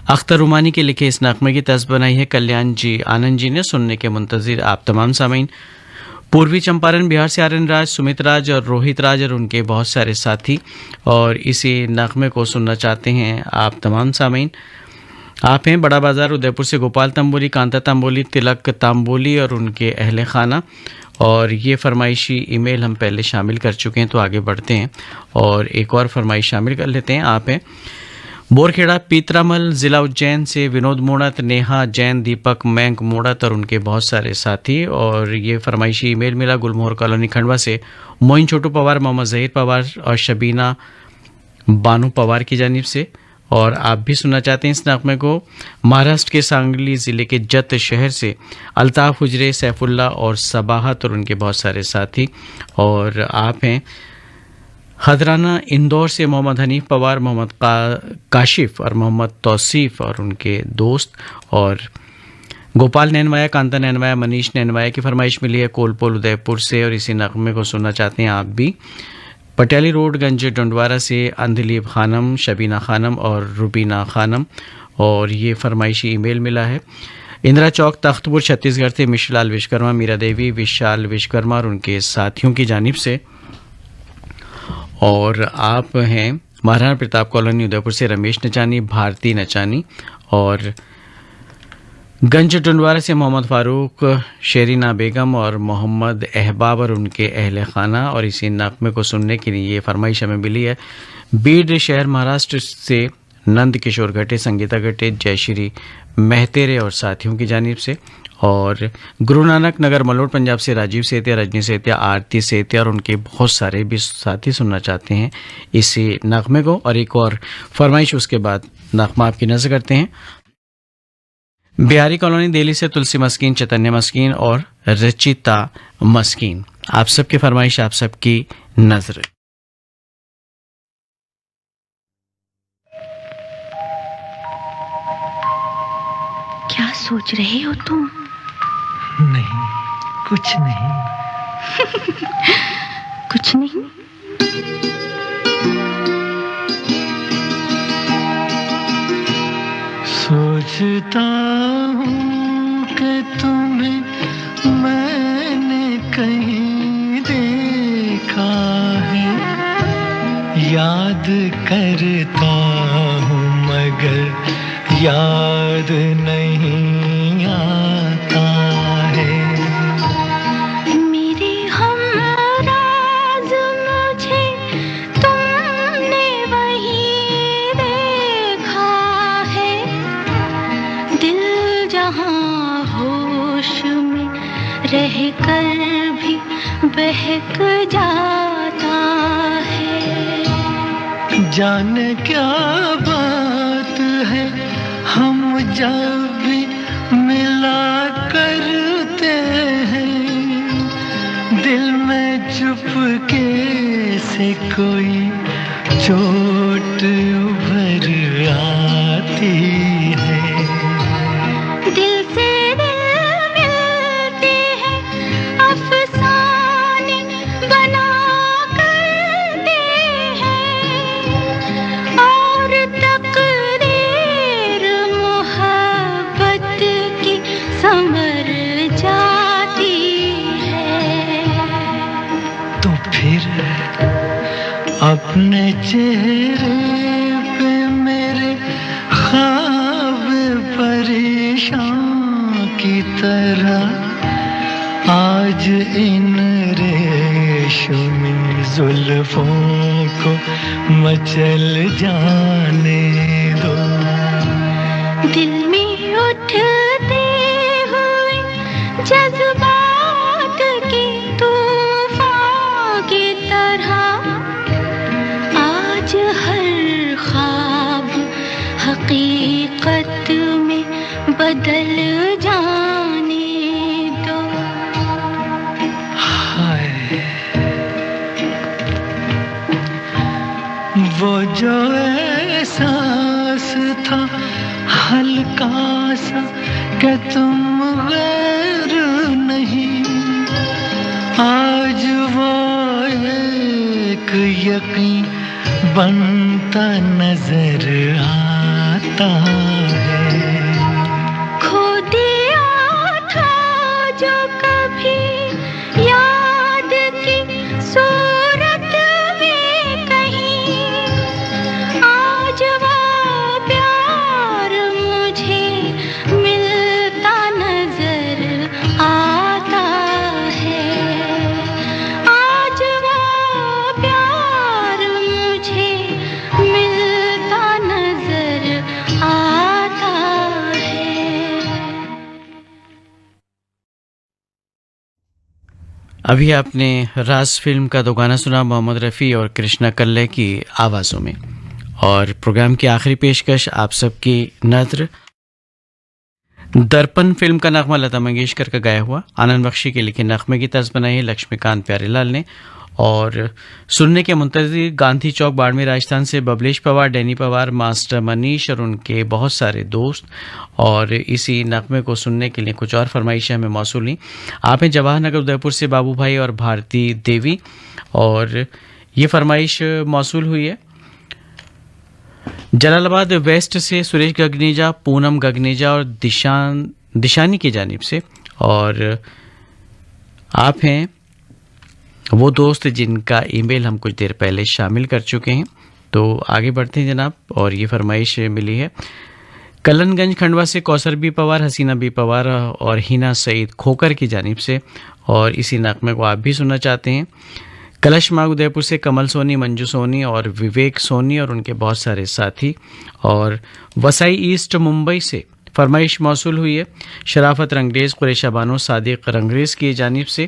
अख्तर रुमानी के लिखे इस नगमे की तर्ज बनाई है कल्याण जी आनंद जी ने। सुनने के मुंतजिर आप तमाम सामीन। पूर्वी चंपारण बिहार से आर्यन राज, सुमित राज और रोहित राज और उनके बहुत सारे साथी, और इसी नगमे को सुनना चाहते हैं आप तमाम सामीन। आप हैं बड़ा बाज़ार उदयपुर से गोपाल तंबोली, कांता तंबोली, तिलक तंबोली और उनके अहले खाना। और ये फरमाइशी ईमेल हम पहले शामिल कर चुके हैं, तो आगे बढ़ते हैं और एक और फरमाइश शामिल कर लेते हैं। आप हैं बोरखेड़ा पीतरामल ज़िला उज्जैन से विनोद मोड़त, नेहा जैन, दीपक मैंक मोड़त और उनके बहुत सारे साथी। और ये फरमाइशी ईमेल मिला गुलमोहर कॉलोनी खंडवा से मोइन छोटू पवार, मोहम्मद ज़हीर पवार और शबीना बानू पवार की जानिब से। और आप भी सुनना चाहते हैं इस नगमे को महाराष्ट्र के सांगली ज़िले के जत शहर से अल्ताफ़ हुजरे, सैफुल्ला और सबाहत और उनके बहुत सारे साथी। और आप हैं हदराना इंदौर से मोहम्मद हनीफ पवार, मोहम्मद काशिफ और मोहम्मद तौसीफ और उनके दोस्त। और गोपाल नैनवाया, कांता नैनवाया, मनीष नैनवाया की फरमाइश मिली है कोलपोल उदयपुर से और इसी नगमे को सुनना चाहते हैं आप भी। पटियाली रोड गंज डंडवारा से अंधलीब खानम, शबीना खानम और रुबीना खानम और ये फरमाइशी ईमेल मिला है। इंदिरा चौक तख्तपुर छत्तीसगढ़ से मिश्रलाल विश्वकर्मा, मीरा देवी, विशाल विश्वकर्मा और उनके साथियों की जानिब से। और आप हैं महाराणा प्रताप कॉलोनी उदयपुर से रमेश नचानी, भारती नचानी और गंज डंडवारा से मोहम्मद फारूक, शेरीना बेगम और मोहम्मद अहबाब और उनके अहल खाना। और इसी नगमे को सुनने के लिए ये फरमाइश हमें मिली है बीड शहर महाराष्ट्र से नंद किशोर घटे, संगीता घटे, जयश्री मेहतेरे और साथियों की जानिब से। और गुरु नानक नगर मलोट पंजाब से राजीव सेतिया, रजनी सेतिया, आरती सेतिया और उनके बहुत सारे भी साथी सुनना चाहते हैं इसी नगमे को। और एक और फरमाइश उसके बाद नगमा आपकी नजर करते हैं। बिहारी कॉलोनी दिल्ली से तुलसी मस्कीन, चैतन्य मस्कीन और रचिता मस्कीन, आप सबकी फरमाइश, आप सबकी नजर। क्या सोच रहे हो तुम? नहीं, कुछ नहीं। कुछ नहीं। सोचता हूँ कि तुम्हें मैंने कहीं देखा है, याद करता हूँ मगर याद नहीं आता है। मेरे हमराज मुझे तुमने वहीं देखा है, दिल जहाँ होश में रहकर भी बहक जाता है। जाने क्या बात है, हम जब भी मिला करते हैं, दिल में चुपके से कोई चोट उभर आती है। दिल से दिल मिलते हैं, अफसाने बना करते हैं और तकदीर मोहब्बत की संवर जाती है। तो फिर अपने चेहरे पे मेरे ख्वाब परेशान की तरह आज इन रेशमी जुल्फों को मचल जाने दो। दिल में उठते हुए जज्बात की तूफान की तरह आज हर ख्वाब हकीकत में बदल जाने दो। हाय, वो जो एहसास था हल्का सा कि तुम गैर नहीं, आज वो एक यकीन बनता नजर आता है। खो दिया था जो कभी याद की सूरत में कहीं, आज वो प्यार मुझे मिलता नजर आता है। आज वो प्यार मुझे मिलता नजर आता है। अभी आपने राज फिल्म का दो गाना सुना मोहम्मद रफ़ी और कृष्णा कल्ले की आवाज़ों में। और प्रोग्राम की आखिरी पेशकश आप सबकी नज़र दर्पण फिल्म का नगमा लता मंगेशकर का गाया हुआ, आनंद बख्शी के लिखे नगमे की तर्ज बनाई है लक्ष्मीकांत प्यारेलाल ने। और सुनने के मुंतज़िर गांधी चौक बाड़मेर राजस्थान से बबलेश पवार, डैनी पवार, मास्टर मनीष और उनके बहुत सारे दोस्त। और इसी नगमे को सुनने के लिए कुछ और फरमाइशें हमें मौसूल हुई। आप हैं जवाहर नगर उदयपुर से बाबू भाई और भारती देवी, और ये फरमाइश मौसूल हुई है जलालाबाद वेस्ट से सुरेश गगनेजा, पूनम गगनेजा और दिशानी की जानिब से। और आप हैं वो दोस्त जिनका ईमेल हम कुछ देर पहले शामिल कर चुके हैं। तो आगे बढ़ते हैं जनाब, और ये फरमाइश मिली है कलनगंज खंडवा से कौसर बी पवार, हसीना बी पवार और हिना सईद खोकर की जानिब से। और इसी नगमे को आप भी सुनना चाहते हैं। कलश माग उदयपुर से कमल सोनी, मंजू सोनी और विवेक सोनी और उनके बहुत सारे साथी। और वसाई ईस्ट मुंबई से फरमाइश मौसूल हुई है शराफत रंगरेज, कुरेशा बानो, सादिक रंगरेज की जानिब से।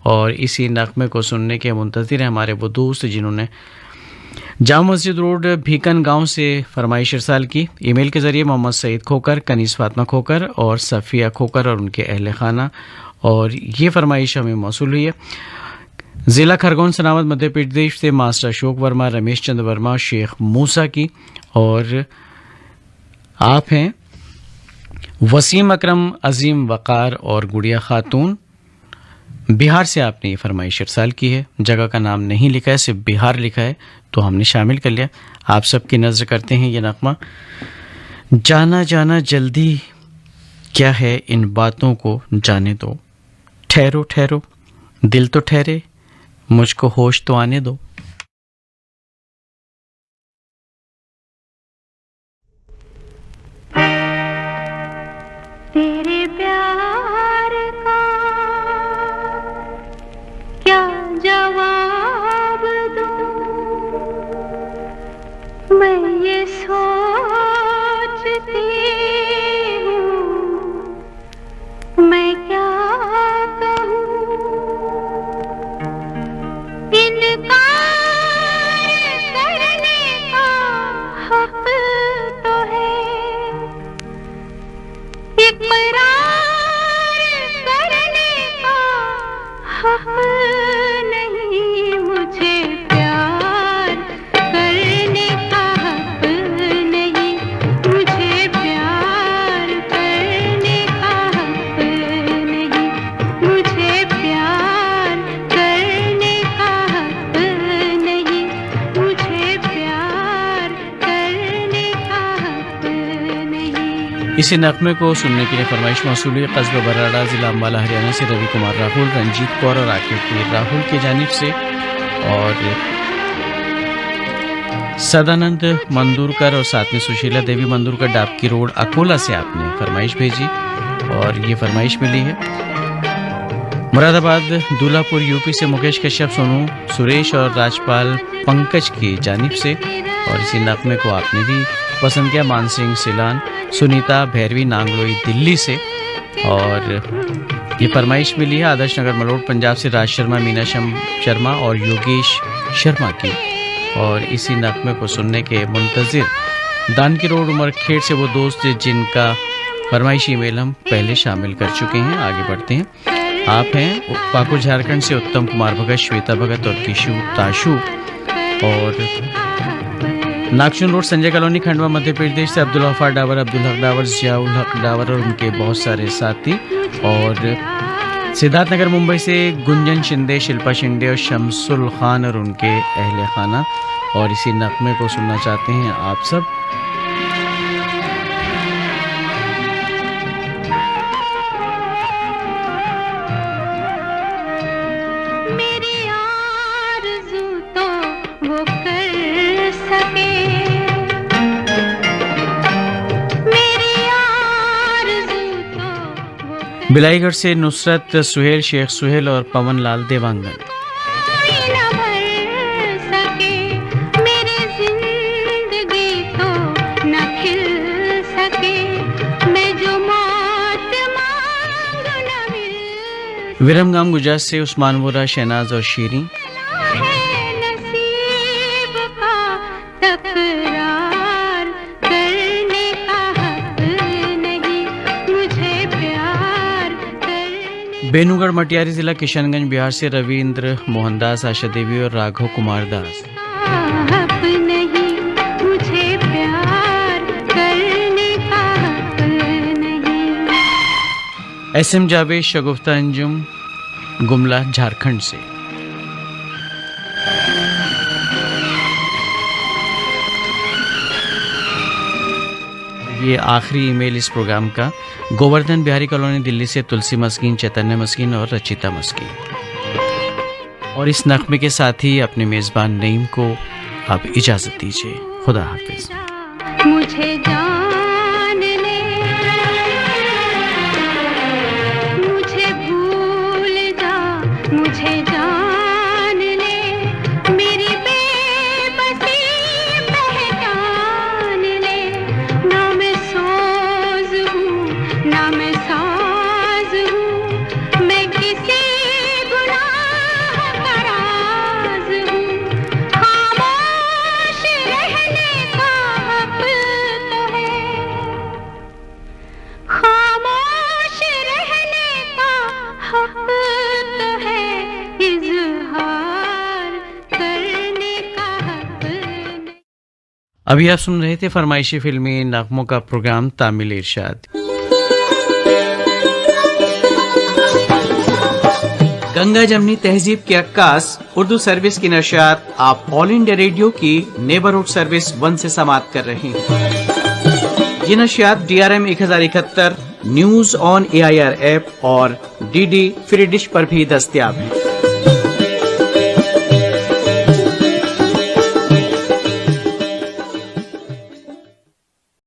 और इसी नगमे को सुनने के मुंतज़िर हैं हमारे वो दोस्त जिन्होंने जामा मस्जिद रोड भीकन गांव से फरमाइश इरसाल की। ईमेल के ज़रिए मोहम्मद सईद खोकर, कनीस फातमा खोकर और सफ़िया खोकर और उनके अहल खाना। और ये फरमाइश हमें मौसूल हुई है ज़िला खरगोन सनावद मध्य प्रदेश से मास्टर अशोक वर्मा, रमेश चंद्र वर्मा, शेख मूसा की। और आप हैं वसीम अकरम, अजीम वक़ार और गुड़िया खातून, बिहार से आपने ये फरमाइश इरसाल की है। जगह का नाम नहीं लिखा है, सिर्फ बिहार लिखा है, तो हमने शामिल कर लिया। आप सबकी नज़र करते हैं ये नगमा। जाना जाना जल्दी क्या है, इन बातों को जाने दो। ठहरो ठहरो दिल तो ठहरे, मुझको होश तो आने दो। तेरे प्यार का क्या जवाब दूं, मैं ये सोचती हूँ, मैं क्या कहूँ। इनकार करने का हक तो है, इकरार करने का हक नहीं, मुझे प्यार करने का हक नहीं, मुझे प्यार करने का हक नहीं, मुझे प्यार करने का हक नहीं, मुझे प्यार करने का हक नहीं। इसी नगमे को सुनने के लिए फरमाइश मौसूल हुई कस्बा बराड़ा, ज़िला अम्बाला, हरियाणा से रवि कुमार राहुल, रंजीत कौर और आकिब पीर राहुल की जानिब से। और सदानंद मंदूरकर और साथ में सुशीला देवी मंदूरकर, डाबकी रोड, अकोला से आपने फरमाइश भेजी। और ये फरमाइश मिली है मुरादाबाद दूल्हापुर यूपी से मुकेश कश्यप, सोनू सुरेश और राजपाल पंकज की जानिब से। और इसी नगमे को आपने भी पसंद किया मानसिंह सिलान, सुनीता भैरवी नांगलोई दिल्ली से। और ये फरमाइश मिली है आदर्श नगर मलोट पंजाब से राज शर्मा, मीना शर्मा और योगेश शर्मा की। और इसी नगमे को सुनने के मुंतज़िर दान की रोड उमरखेड़ से वो दोस्त जिनका फरमाइशी ईमेल हम पहले शामिल कर चुके हैं। आगे बढ़ते हैं। आप हैं पाकुड़ झारखंड से उत्तम कुमार भगत, श्वेता भगत और किशु ताशु। और नागचुन रोड संजय कॉलोनी खंडवा मध्य प्रदेश से अब्दुल गफ्फार डावर, अब्दुल हक डावर, जियाउल हक डावर और उनके बहुत सारे साथी। और सिद्धार्थनगर मुंबई से गुंजन शिंदे, शिल्पा शिंदे और शमसुल खान और उनके अहले खाना। और इसी नगमे को सुनना चाहते हैं आप सब। मेरी आरज़ू तो वो कर सके, मेरी आरज़ू तो वो कर बिलाईगढ़ से नुसरत, सुहेल, शेख सुहेल और पवन लाल देवांगन। कोई न भर सके, मेरी जिंदगी तो न खिल सके, मैं जो मौत मांगू न मिल विरमगाम गुजरात से उस्मान वोरा, शहनाज और शीरी। है नसीब का टकरार। बेनूगढ़ मटियारी जिला किशनगंज बिहार से रविंद्र मोहनदास, आशा देवी और राघव कुमार दास। हक नहीं मुझे प्यार करने का हक नहीं। SM जावेद, शगुफ्ता अंजुम, गुमला झारखंड से। ये आखिरी ईमेल इस प्रोग्राम का गोवर्धन बिहारी कॉलोनी दिल्ली से तुलसी मस्कीन, चैतन्य मस्कीन और रचिता मस्कीन। और इस नगमे के साथ ही अपने मेज़बान नईम को अब इजाज़त दीजिए। खुदा हाफिज। मुझे जान ले, मुझे भूल जा, मुझे जान ले, मेरी बेबसी पहचान ले। ना मैं सोज हूँ, ना मैं साज हूँ, मैं किसी गुनाह का राज हूँ। खामोश रहने का हक तो है, खामोश रहने का हक तो है, इज़हार करने का हक नहीं। अभी आप सुन रहे थे फरमाइशी फिल्मी नगमों का प्रोग्राम तामिल इरशाद। गंगा जमनी तहजीब के अक्कास उर्दू सर्विस की नशियात आप ऑल इंडिया रेडियो की नेबरहुड सर्विस 1 से समाप्त कर रहे हैं। ये नशियात DRM 1071, news on AIR app और DD फ्री डिश पर भी दस्तयाब है।